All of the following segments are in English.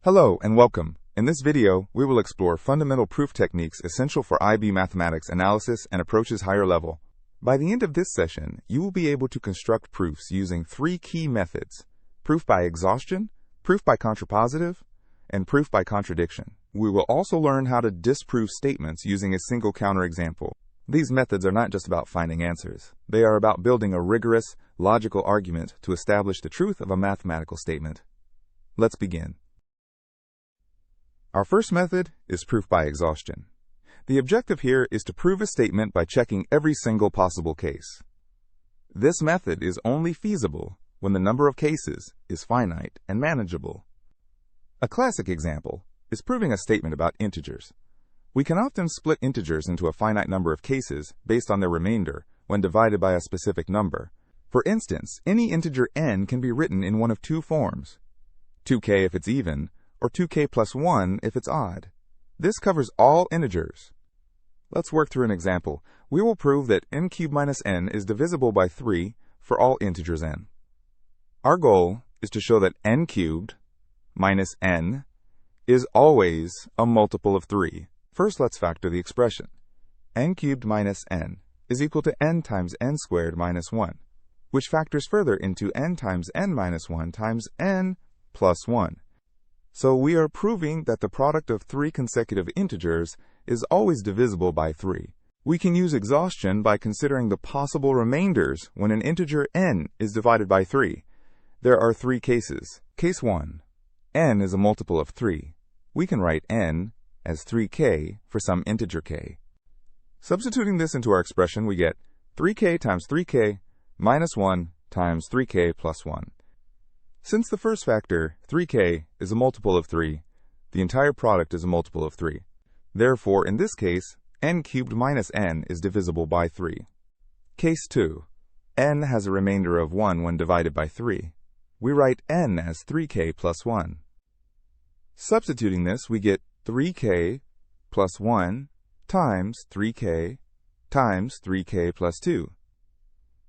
Hello and welcome. In this video, we will explore fundamental proof techniques essential for IB mathematics analysis and approaches higher level. By the end of this session, you will be able to construct proofs using three key methods: proof by exhaustion, proof by contrapositive, and proof by contradiction. We will also learn how to disprove statements using a single counterexample. These methods are not just about finding answers. They are about building a rigorous, logical argument to establish the truth of a mathematical statement. Let's begin. Our first method is proof by exhaustion. The objective here is to prove a statement by checking every single possible case. This method is only feasible when the number of cases is finite and manageable. A classic example is proving a statement about integers. We can often split integers into a finite number of cases based on their remainder when divided by a specific number. For instance, any integer n can be written in one of two forms: 2k if it's even, or 2k plus 1 if it's odd. This covers all integers. Let's work through an example. We will prove that n cubed minus n is divisible by 3 for all integers n. Our goal is to show that n cubed minus n is always a multiple of 3. First, let's factor the expression. N cubed minus n is equal to n times n squared minus 1, which factors further into n times n minus 1 times n plus 1. So we are proving that the product of three consecutive integers is always divisible by 3. We can use exhaustion by considering the possible remainders when an integer n is divided by 3. There are three cases. Case 1. N is a multiple of 3. We can write n as 3k for some integer k. Substituting this into our expression, we get 3k times 3k minus 1 times 3k plus 1. Since the first factor, 3k, is a multiple of 3, the entire product is a multiple of 3. Therefore, in this case, n cubed minus n is divisible by 3. Case 2. N has a remainder of 1 when divided by 3. We write n as 3k plus 1. Substituting this, we get 3k plus 1 times 3k times 3k plus 2.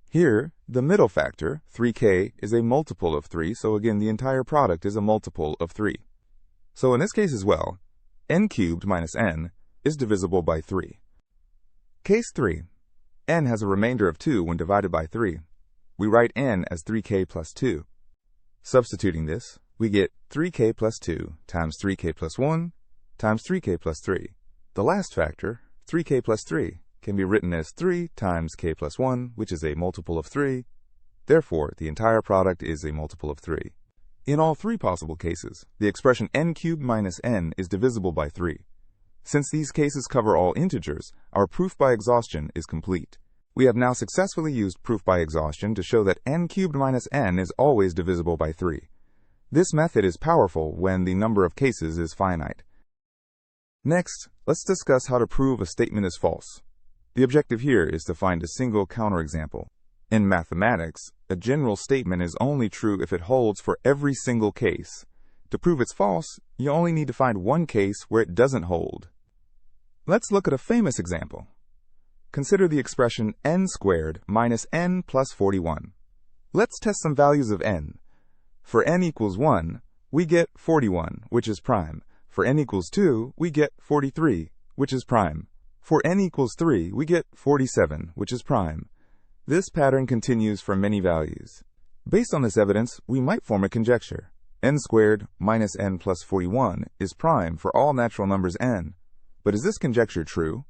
Here, the middle factor, 3k, is a multiple of 3, so again, the entire product is a multiple of 3. So in this case as well, n cubed minus n is divisible by 3. Case 3. N has a remainder of 2 when divided by 3. We write n as 3k plus 2. Substituting this, we get 3k plus 2 times 3k plus 1 times 3k plus 3. The last factor, 3k plus 3, can be written as 3 times k plus 1, which is a multiple of 3. Therefore, the entire product is a multiple of 3. In all three possible cases, the expression n cubed minus n is divisible by 3. Since these cases cover all integers, our proof by exhaustion is complete. We have now successfully used proof by exhaustion to show that n cubed minus n is always divisible by 3. This method is powerful when the number of cases is finite. Next, let's discuss how to prove a statement is false. The objective here is to find a single counterexample. In mathematics, a general statement is only true if it holds for every single case. To prove it's false, you only need to find one case where it doesn't hold. Let's look at a famous example. Consider the expression n squared minus n plus 41. Let's test some values of n. For n equals 1, we get 41, which is prime. For n equals 2, we get 43, which is prime. For n equals 3, we get 47, which is prime. This pattern continues for many values. Based on this evidence, we might form a conjecture. N squared minus n plus 41 is prime for all natural numbers n. But is this conjecture true?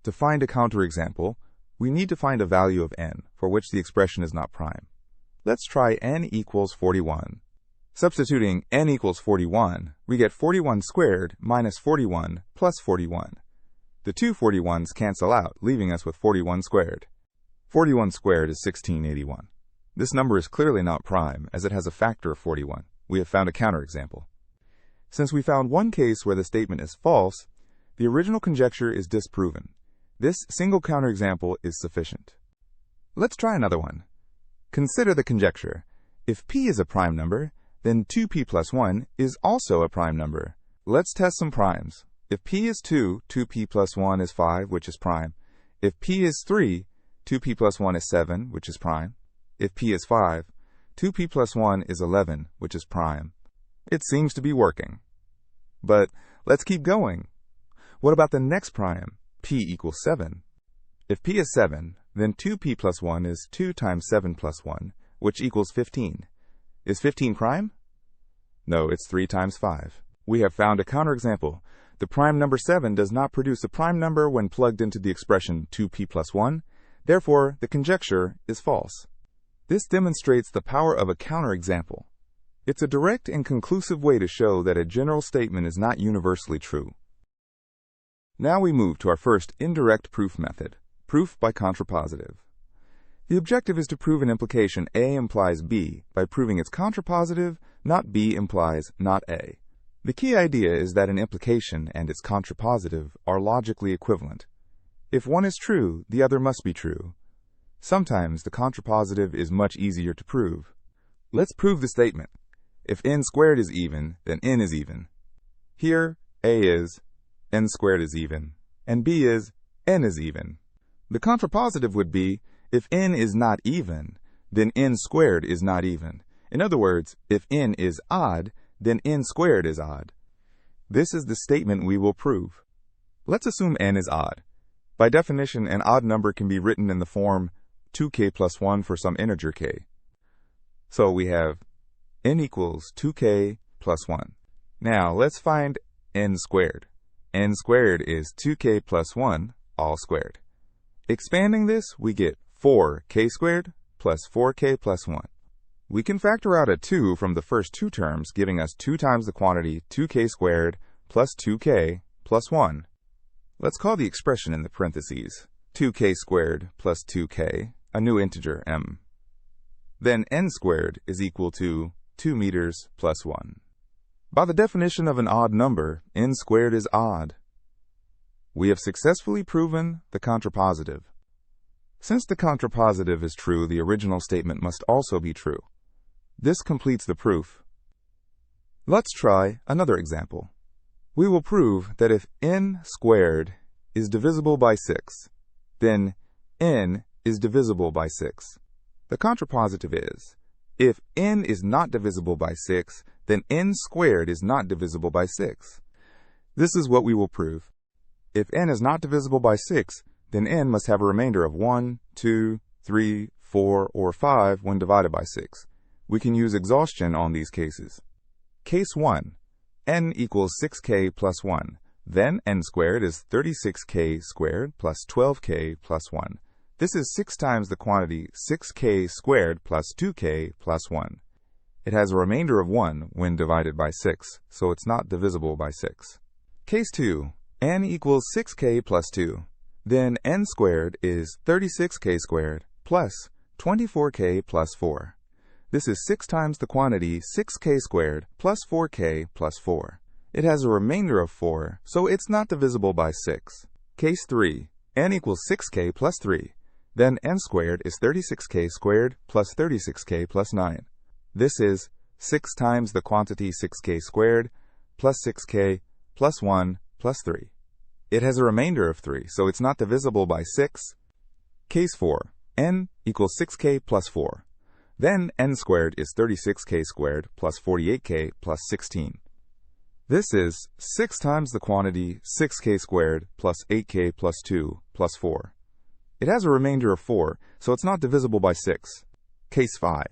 To find a counterexample, we need to find a value of n for which the expression is not prime. Let's try n equals 41. Substituting n equals 41, we get 41 squared minus 41 plus 41. The two 41s cancel out, leaving us with 41 squared. 41 squared is 1681. This number is clearly not prime, as it has a factor of 41. We have found a counterexample. Since we found one case where the statement is false, the original conjecture is disproven. This single counterexample is sufficient. Let's try another one. Consider the conjecture. If p is a prime number, then 2p plus 1 is also a prime number. Let's test some primes. If p is 2, 2p plus 1 is 5, which is prime. If p is 3, 2p plus 1 is 7, which is prime. If p is 5, 2p plus 1 is 11, which is prime. It seems to be working. But let's keep going. What about the next prime, p equals 7? If p is 7, then 2p plus 1 is 2 times 7 plus 1, which equals 15. Is 15 prime? No, it's 3 times 5. We have found a counterexample. The prime number 7 does not produce a prime number when plugged into the expression 2p plus 1. Therefore, the conjecture is false. This demonstrates the power of a counterexample. It's a direct and conclusive way to show that a general statement is not universally true. Now we move to our first indirect proof method, proof by contrapositive. The objective is to prove an implication A implies B by proving its contrapositive, not B implies not A. The key idea is that an implication and its contrapositive are logically equivalent. If one is true, the other must be true. Sometimes the contrapositive is much easier to prove. Let's prove the statement. If n squared is even, then n is even. Here, A is n squared is even, and B is n is even. The contrapositive would be, if n is not even, then n squared is not even. In other words, if n is odd, then n squared is odd. This is the statement we will prove. Let's assume n is odd. By definition, an odd number can be written in the form 2k plus 1 for some integer k. So we have n equals 2k plus 1. Now let's find n squared. N squared is 2k plus 1 all squared. Expanding this, we get 4k squared plus 4k plus 1. We can factor out a 2 from the first two terms, giving us 2 times the quantity 2k squared plus 2k plus 1. Let's call the expression in the parentheses 2k squared plus 2k, a new integer m. Then n squared is equal to 2 meters plus 1. By the definition of an odd number, n squared is odd. We have successfully proven the contrapositive. Since the contrapositive is true, the original statement must also be true. This completes the proof. Let's try another example. We will prove that if n squared is divisible by 6, then n is divisible by 6. The contrapositive is, if n is not divisible by 6, then n squared is not divisible by 6. This is what we will prove. If n is not divisible by 6, then n must have a remainder of 1, 2, 3, 4, or 5 when divided by 6. We can use exhaustion on these cases. Case 1. N equals 6k plus 1. Then n squared is 36k squared plus 12k plus 1. This is 6 times the quantity 6k squared plus 2k plus 1. It has a remainder of 1 when divided by 6, so it's not divisible by 6. Case 2. N equals 6k plus 2. Then n squared is 36k squared plus 24k plus 4. This is 6 times the quantity 6k squared plus 4k plus 4. It has a remainder of 4, so it's not divisible by 6. Case 3. N equals 6k plus 3. Then n squared is 36k squared plus 36k plus 9. This is 6 times the quantity 6k squared plus 6k plus 1 plus 3. It has a remainder of 3, so it's not divisible by 6. Case 4. N equals 6k plus 4. Then n squared is 36k squared plus 48k plus 16. This is 6 times the quantity 6k squared plus 8k plus 2 plus 4. It has a remainder of 4, so it's not divisible by 6. Case 5.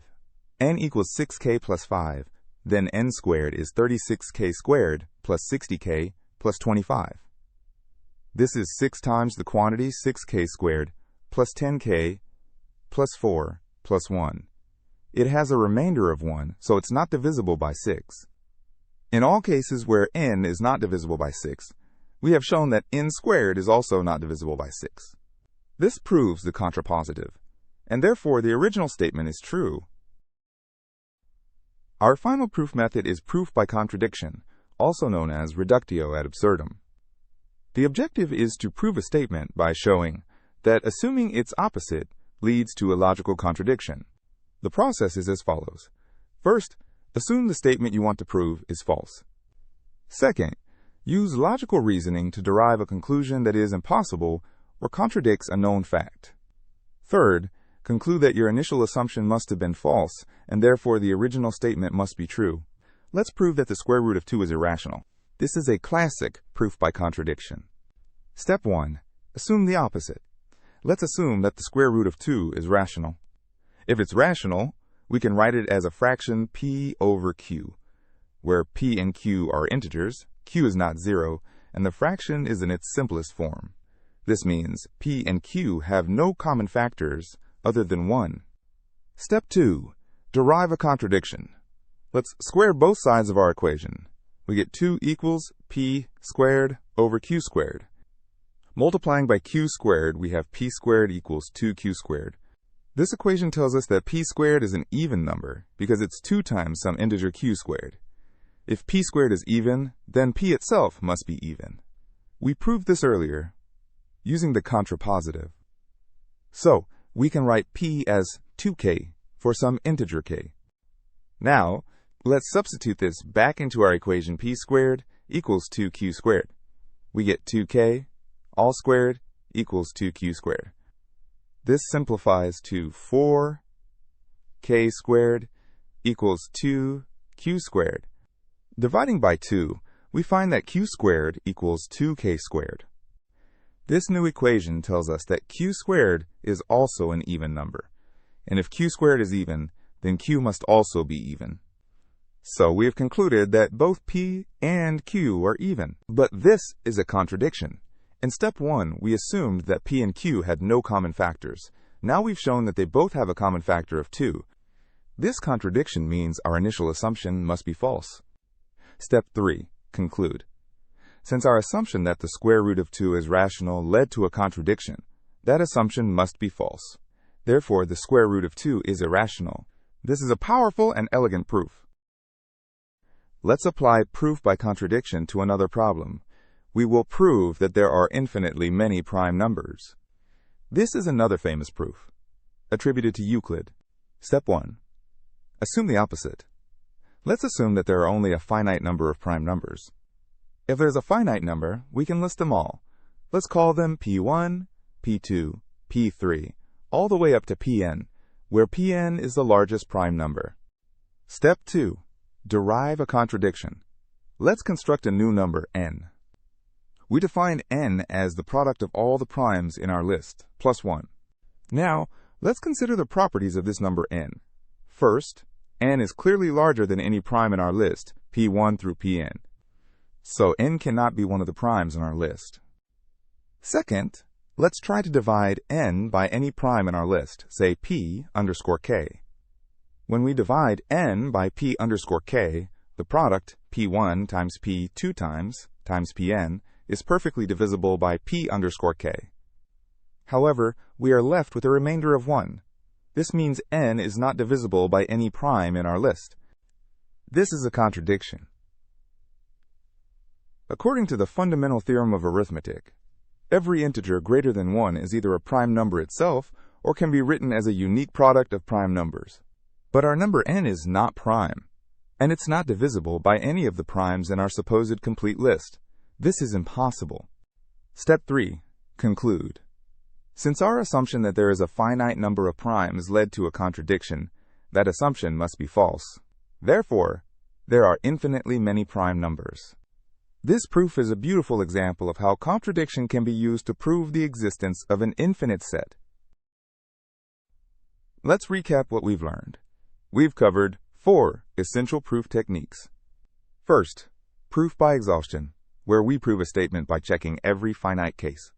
N equals 6k plus 5. Then n squared is 36k squared plus 60k plus 25. This is 6 times the quantity 6k squared plus 10k plus 4 plus 1. It has a remainder of 1, so it's not divisible by 6. In all cases where n is not divisible by 6, we have shown that n squared is also not divisible by 6. This proves the contrapositive, and therefore the original statement is true. Our final proof method is proof by contradiction, also known as reductio ad absurdum. The objective is to prove a statement by showing that assuming its opposite leads to a logical contradiction. The process is as follows. First, assume the statement you want to prove is false. Second, use logical reasoning to derive a conclusion that is impossible or contradicts a known fact. Third, conclude that your initial assumption must have been false, and therefore the original statement must be true. Let's prove that the square root of 2 is irrational. This is a classic proof by contradiction. Step 1. Assume the opposite. Let's assume that the square root of 2 is rational. If it's rational, we can write it as a fraction p over q, where p and q are integers, q is not 0, and the fraction is in its simplest form. This means p and q have no common factors other than 1. Step 2. Derive a contradiction. Let's square both sides of our equation. We get 2 equals p squared over q squared. Multiplying by q squared, we have p squared equals 2q squared. This equation tells us that p squared is an even number because it's 2 times some integer q squared. If p squared is even, then p itself must be even. We proved this earlier using the contrapositive. So, we can write p as 2k for some integer k. Now, let's substitute this back into our equation p squared equals 2q squared. We get 2k all squared equals 2q squared. This simplifies to 4k squared equals 2q squared. Dividing by 2, we find that q squared equals 2k squared. This new equation tells us that q squared is also an even number. And if q squared is even, then q must also be even. So we have concluded that both p and q are even. But this is a contradiction. In step 1, we assumed that p and q had no common factors. Now we've shown that they both have a common factor of 2. This contradiction means our initial assumption must be false. Step 3. Conclude. Since our assumption that the square root of 2 is rational led to a contradiction, that assumption must be false. Therefore, the square root of 2 is irrational. This is a powerful and elegant proof. Let's apply proof by contradiction to another problem. We will prove that there are infinitely many prime numbers. This is another famous proof, attributed to Euclid. Step 1. Assume the opposite. Let's assume that there are only a finite number of prime numbers. If there's a finite number, we can list them all. Let's call them P1, P2, P3, all the way up to Pn, where Pn is the largest prime number. Step 2. Derive a contradiction. Let's construct a new number n. We define n as the product of all the primes in our list, plus 1. Now, let's consider the properties of this number n. First, n is clearly larger than any prime in our list, p1 through pn. So n cannot be one of the primes in our list. Second, let's try to divide n by any prime in our list, say p underscore k. When we divide n by p underscore k, the product p1 times p 2 times pn is perfectly divisible by p underscore k. However, we are left with a remainder of 1. This means n is not divisible by any prime in our list. This is a contradiction. According to the fundamental theorem of arithmetic, every integer greater than 1 is either a prime number itself or can be written as a unique product of prime numbers. But our number n is not prime, and it's not divisible by any of the primes in our supposed complete list. This is impossible. Step 3. Conclude. Since our assumption that there is a finite number of primes led to a contradiction, that assumption must be false. Therefore, there are infinitely many prime numbers. This proof is a beautiful example of how contradiction can be used to prove the existence of an infinite set. Let's recap what we've learned. We've covered 4 essential proof techniques. First, proof by exhaustion, where we prove a statement by checking every finite case.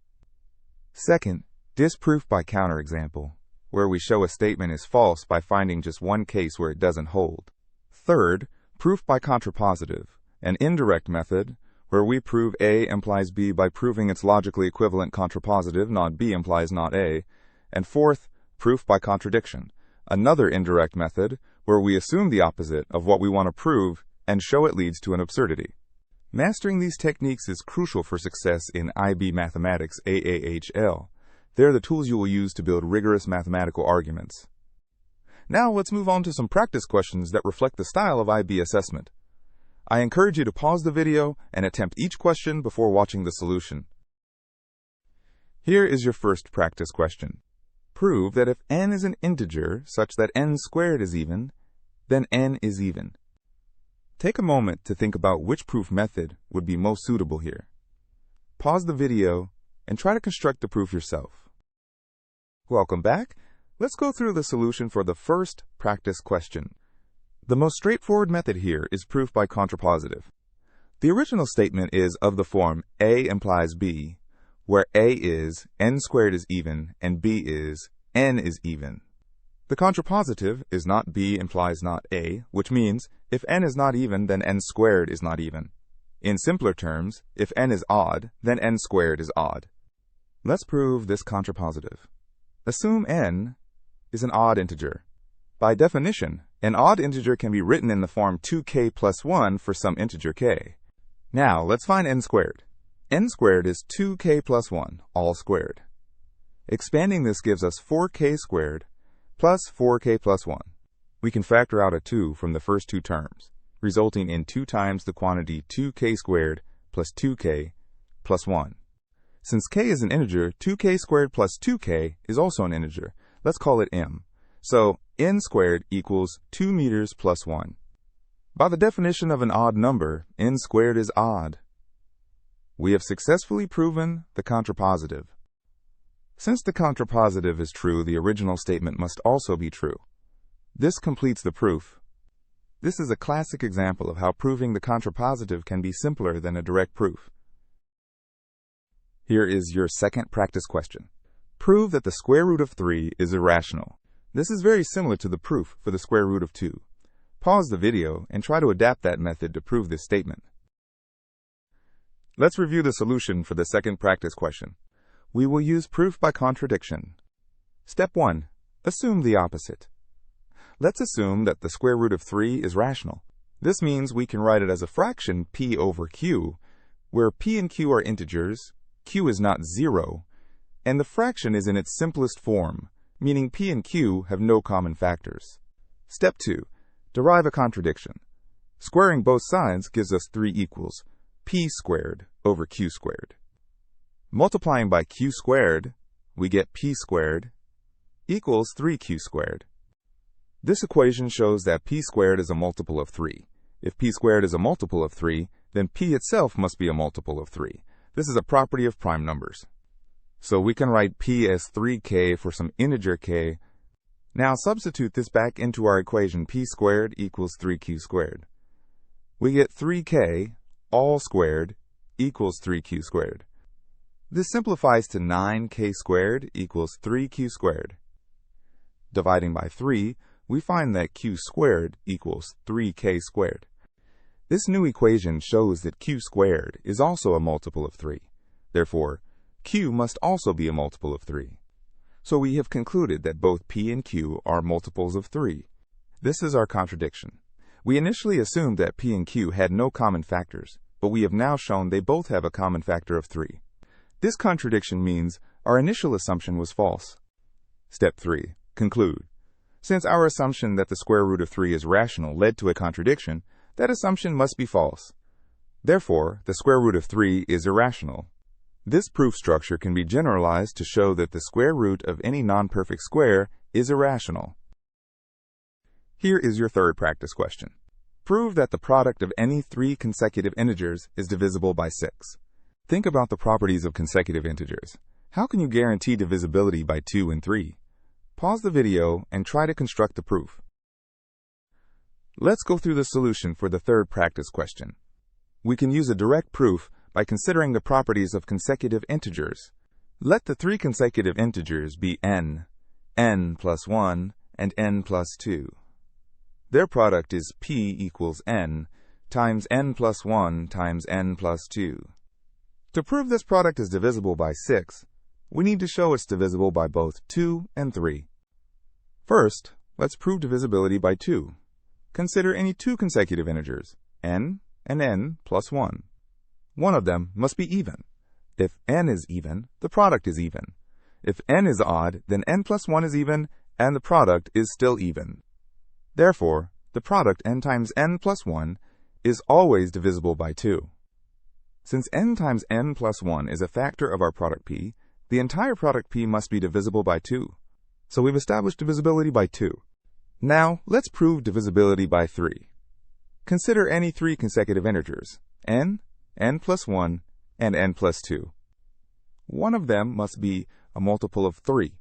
Second, disproof by counterexample, where we show a statement is false by finding just one case where it doesn't hold. Third, proof by contrapositive, an indirect method, where we prove A implies B by proving its logically equivalent contrapositive, not B implies not A. And fourth, proof by contradiction, another indirect method, where we assume the opposite of what we want to prove and show it leads to an absurdity. Mastering these techniques is crucial for success in IB Mathematics AAHL. They're the tools you will use to build rigorous mathematical arguments. Now let's move on to some practice questions that reflect the style of IB assessment. I encourage you to pause the video and attempt each question before watching the solution. Here is your first practice question. Prove that if n is an integer such that n squared is even, then n is even. Take a moment to think about which proof method would be most suitable here. Pause the video and try to construct the proof yourself. Welcome back. Let's go through the solution for the first practice question. The most straightforward method here is proof by contrapositive. The original statement is of the form A implies B, where A is n squared is even and B is n is even. The contrapositive is not B implies not A, which means if n is not even, then n squared is not even. In simpler terms, if n is odd, then n squared is odd. Let's prove this contrapositive. Assume n is an odd integer. By definition, an odd integer can be written in the form 2k plus 1 for some integer k. Now, let's find n squared. N squared is 2k plus 1, all squared. Expanding this gives us 4k squared plus 4k plus 1. We can factor out a 2 from the first two terms, resulting in 2 times the quantity 2k squared plus 2k plus 1. Since k is an integer, 2k squared plus 2k is also an integer. Let's call it m. So, n squared equals 2 meters plus 1. By the definition of an odd number, n squared is odd. We have successfully proven the contrapositive. Since the contrapositive is true, the original statement must also be true. This completes the proof. This is a classic example of how proving the contrapositive can be simpler than a direct proof. Here is your second practice question. Prove that the square root of 3 is irrational. This is very similar to the proof for the square root of 2. Pause the video and try to adapt that method to prove this statement. Let's review the solution for the second practice question. We will use proof by contradiction. Step 1. Assume the opposite. Let's assume that the square root of 3 is rational. This means we can write it as a fraction p over q, where p and q are integers, q is not 0, and the fraction is in its simplest form, meaning p and q have no common factors. Step 2. Derive a contradiction. Squaring both sides gives us 3 equals p squared over q squared. Multiplying by q squared, we get p squared equals 3q squared. This equation shows that p squared is a multiple of 3. If p squared is a multiple of 3, then p itself must be a multiple of 3. This is a property of prime numbers. So we can write p as 3k for some integer k. Now substitute this back into our equation p squared equals 3q squared. We get 3k all squared equals 3q squared. This simplifies to 9k squared equals 3q squared. Dividing by 3, we find that q squared equals 3k squared. This new equation shows that q squared is also a multiple of 3. Therefore, q must also be a multiple of 3. So we have concluded that both p and q are multiples of 3. This is our contradiction. We initially assumed that p and q had no common factors, but we have now shown they both have a common factor of 3. This contradiction means our initial assumption was false. Step 3. Conclude. Since our assumption that the square root of 3 is rational led to a contradiction, that assumption must be false. Therefore, the square root of 3 is irrational. This proof structure can be generalized to show that the square root of any non-perfect square is irrational. Here is your third practice question. Prove that the product of any 3 consecutive integers is divisible by 6. Think about the properties of consecutive integers. How can you guarantee divisibility by 2 and 3? Pause the video and try to construct the proof. Let's go through the solution for the third practice question. We can use a direct proof by considering the properties of consecutive integers. Let the 3 consecutive integers be n plus 1, and n plus 2. Their product is p equals n times n plus 1 times n plus 2. To prove this product is divisible by 6, we need to show it's divisible by both 2 and 3. First, let's prove divisibility by 2. Consider any 2 consecutive integers, n and n plus 1. One of them must be even. If n is even, the product is even. If n is odd, then n plus 1 is even, and the product is still even. Therefore, the product n times n plus 1 is always divisible by 2. Since n times n plus 1 is a factor of our product p, the entire product p must be divisible by 2. So we've established divisibility by 2. Now, let's prove divisibility by 3. Consider any three consecutive integers, n, n plus 1, and n plus 2. One of them must be a multiple of 3.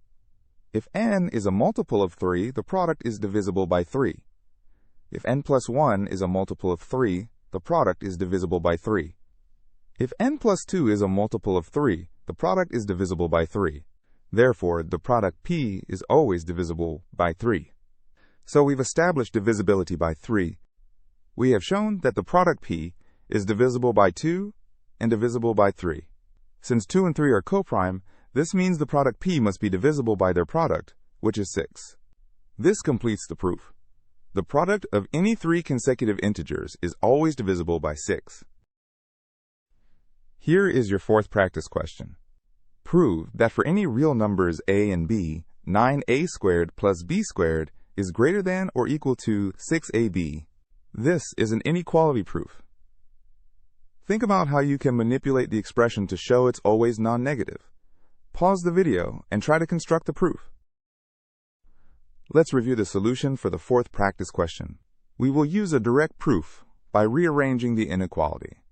If n is a multiple of 3, the product is divisible by 3. If n plus 1 is a multiple of 3, the product is divisible by 3. If n plus 2 is a multiple of 3, the product is divisible by 3. Therefore, the product P is always divisible by 3. So we've established divisibility by 3. We have shown that the product P is divisible by 2 and divisible by 3. Since 2 and 3 are coprime, this means the product P must be divisible by their product, which is 6. This completes the proof. The product of any three consecutive integers is always divisible by 6. Here is your fourth practice question. Prove that for any real numbers a and b, 9a squared plus b squared is greater than or equal to 6ab. This is an inequality proof. Think about how you can manipulate the expression to show it's always non-negative. Pause the video and try to construct the proof. Let's review the solution for the fourth practice question. We will use a direct proof by rearranging the inequality.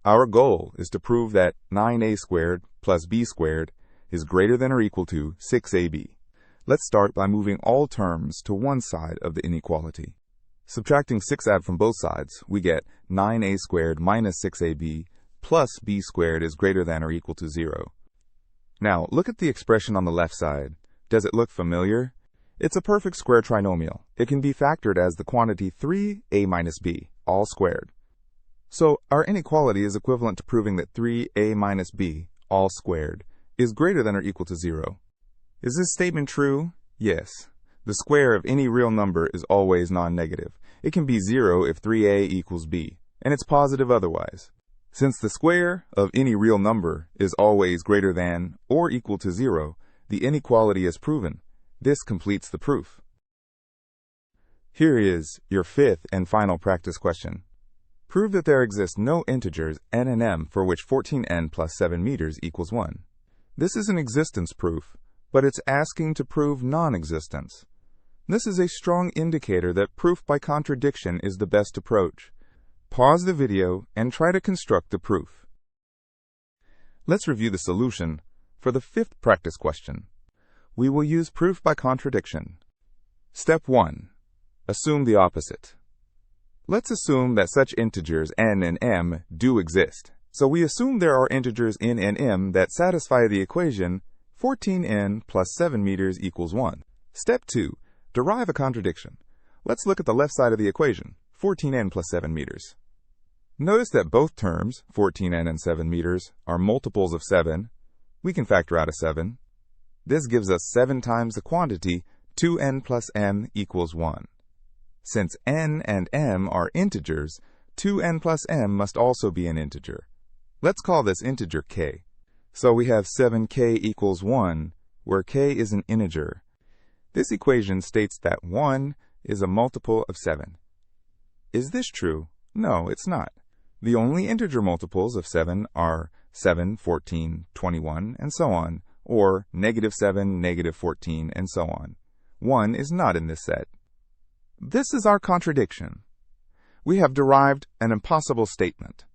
Our goal is to prove that 9a squared plus b squared is greater than or equal to 6ab. Let's start by moving all terms to one side of the inequality. Subtracting 6ab from both sides, we get 9a squared minus 6ab plus b squared is greater than or equal to 0. Now, look at the expression on the left side. Does it look familiar? It's a perfect square trinomial. It can be factored as the quantity 3a minus b, all squared. So, our inequality is equivalent to proving that 3a minus b, all squared, is greater than or equal to 0. Is this statement true? Yes. The square of any real number is always non-negative. It can be 0 if 3a equals b, and it's positive otherwise. Since the square of any real number is always greater than or equal to 0, the inequality is proven. This completes the proof. Here is your fifth and final practice question. Prove that there exist no integers n and m for which 14n plus 7 meters equals 1. This is an existence proof, but it's asking to prove non-existence. This is a strong indicator that proof by contradiction is the best approach. Pause the video and try to construct the proof. Let's review the solution for the fifth practice question. We will use proof by contradiction. Step 1. Assume the opposite. Let's assume that such integers n and m do exist. So we assume there are integers n and m that satisfy the equation 14n plus 7 meters equals 1. Step 2. Derive a contradiction. Let's look at the left side of the equation, 14n plus 7 meters. Notice that both terms, 14n and 7 meters, are multiples of 7. We can factor out a 7. This gives us 7 times the quantity 2n plus m equals 1. Since n and m are integers, 2n plus m must also be an integer. Let's call this integer k. So we have 7k equals 1, where k is an integer. This equation states that 1 is a multiple of 7. Is this true? No, it's not. The only integer multiples of 7 are 7, 14, 21, and so on, or -7, -14, and so on. 1 is not in this set. This is our contradiction. We have derived an impossible statement.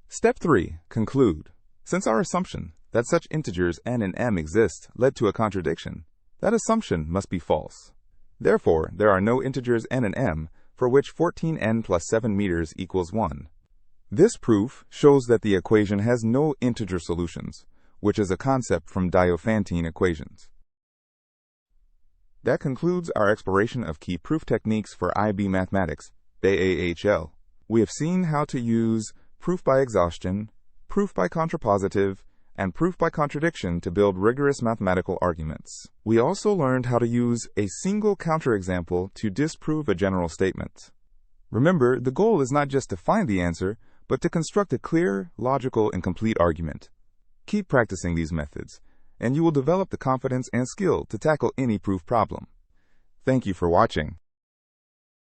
Step 3. Conclude. Since our assumption that such integers n and m exist led to a contradiction, that assumption must be false. Therefore, there are no integers n and m for which 14n plus 7 meters equals 1. This proof shows that the equation has no integer solutions, which is a concept from Diophantine equations. That concludes our exploration of key proof techniques for IB Mathematics, AAHL. We have seen how to use proof by exhaustion, proof by contrapositive, and proof by contradiction to build rigorous mathematical arguments. We also learned how to use a single counterexample to disprove a general statement. Remember, the goal is not just to find the answer, but to construct a clear, logical, and complete argument. Keep practicing these methods, and you will develop the confidence and skill to tackle any proof problem. Thank you for watching.